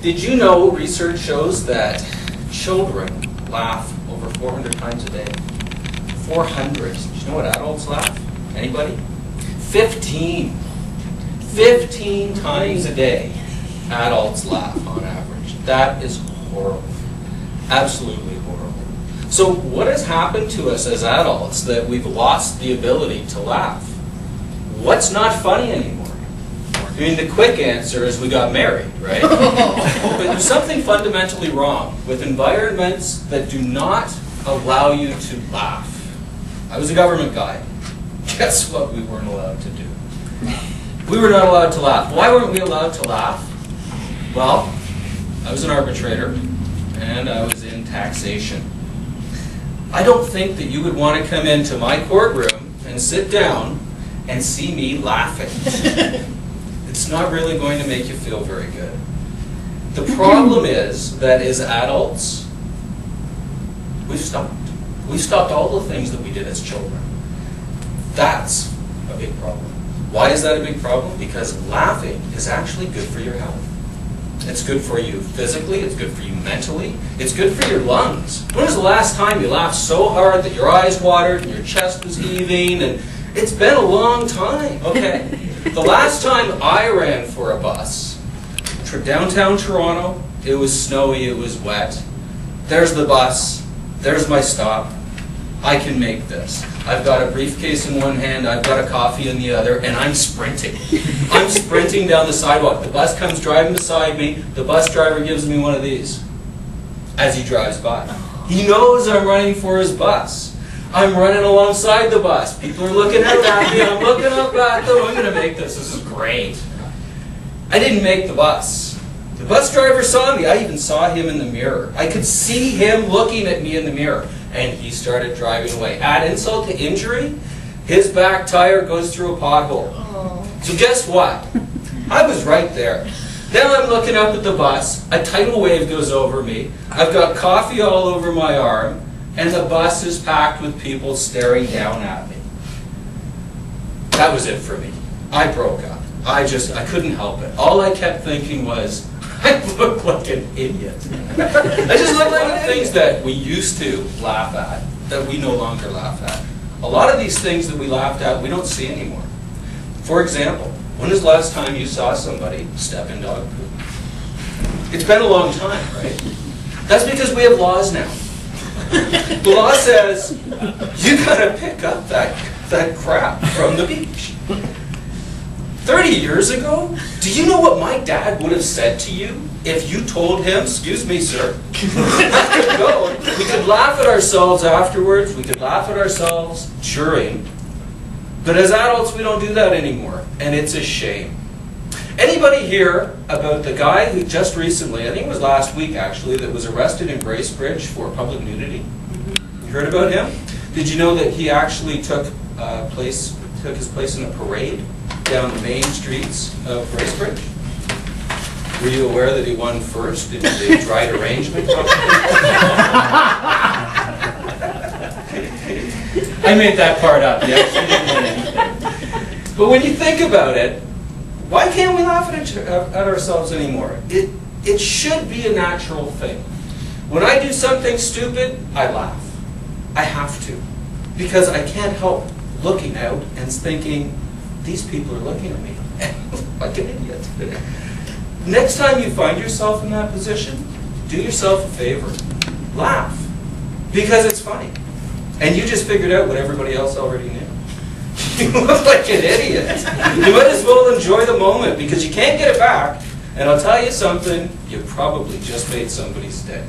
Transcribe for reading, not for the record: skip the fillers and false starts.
Did you know research shows that children laugh over 400 times a day? 400. Do you know what adults laugh? Anybody? 15. 15 times a day adults laugh on average. That is horrible. Absolutely horrible. So what has happened to us as adults that we've lost the ability to laugh? What's not funny anymore? I mean, the quick answer is we got married, right? But there's something fundamentally wrong with environments that do not allow you to laugh. I was a government guy. Guess what we weren't allowed to do? We were not allowed to laugh. Why weren't we allowed to laugh? Well, I was an arbitrator, and I was in taxation. I don't think that you would want to come into my courtroom and sit down and see me laughing. It's not really going to make you feel very good. The problem is that as adults, we've stopped. We've stopped all the things that we did as children. That's a big problem. Why is that a big problem? Because laughing is actually good for your health. It's good for you physically, it's good for you mentally, it's good for your lungs. When was the last time you laughed so hard that your eyes watered and your chest was heaving? And it's been a long time, okay? The last time I ran for a bus, downtown Toronto, it was snowy, it was wet. There's the bus, there's my stop. I can make this. I've got a briefcase in one hand, I've got a coffee in the other, and I'm sprinting. I'm sprinting down the sidewalk. The bus comes driving beside me. The bus driver gives me one of these as he drives by. He knows I'm running for his bus. I'm running alongside the bus. People are looking out at me. I'm looking up at them. I'm going to make this. This is great. I didn't make the bus. The bus driver saw me. I even saw him in the mirror. I could see him looking at me in the mirror. And he started driving away. Add insult to injury, his back tire goes through a pothole. Oh. So guess what? I was right there. Now I'm looking up at the bus, a tidal wave goes over me, I've got coffee all over my arm, and the bus is packed with people staring down at me. That was it for me. I broke up. I couldn't help it. All I kept thinking was, I look like an idiot. I just look like the things that we used to laugh at, that we no longer laugh at. A lot of these things that we laughed at, we don't see anymore. For example, when was the last time you saw somebody step in dog poop? It's been a long time, right? That's because we have laws now. The law says, you gotta pick up that crap from the beach. 30 years ago, do you know what my dad would have said to you if you told him, excuse me, sir, I could go. We could laugh at ourselves afterwards, we could laugh at ourselves during, but as adults we don't do that anymore, and it's a shame. Anybody hear about the guy who just recently, I think it was last week actually, that was arrested in Bracebridge for public nudity? You heard about him? Did you know that he actually took his place in a parade down the main streets of Bracebridge? Were you aware that he won first in the Dried Arrangement competition? I made that part up, yes. He didn't win anything. But when you think about it, why can't we laugh at ourselves anymore? It should be a natural thing. When I do something stupid, I laugh. I have to. Because I can't help looking out and thinking, these people are looking at me like an idiot. Next time you find yourself in that position, do yourself a favor. Laugh. Because it's funny. And you just figured out what everybody else already knew. You look like an idiot. You might as well enjoy the moment because you can't get it back. And I'll tell you something, you probably just made somebody's day.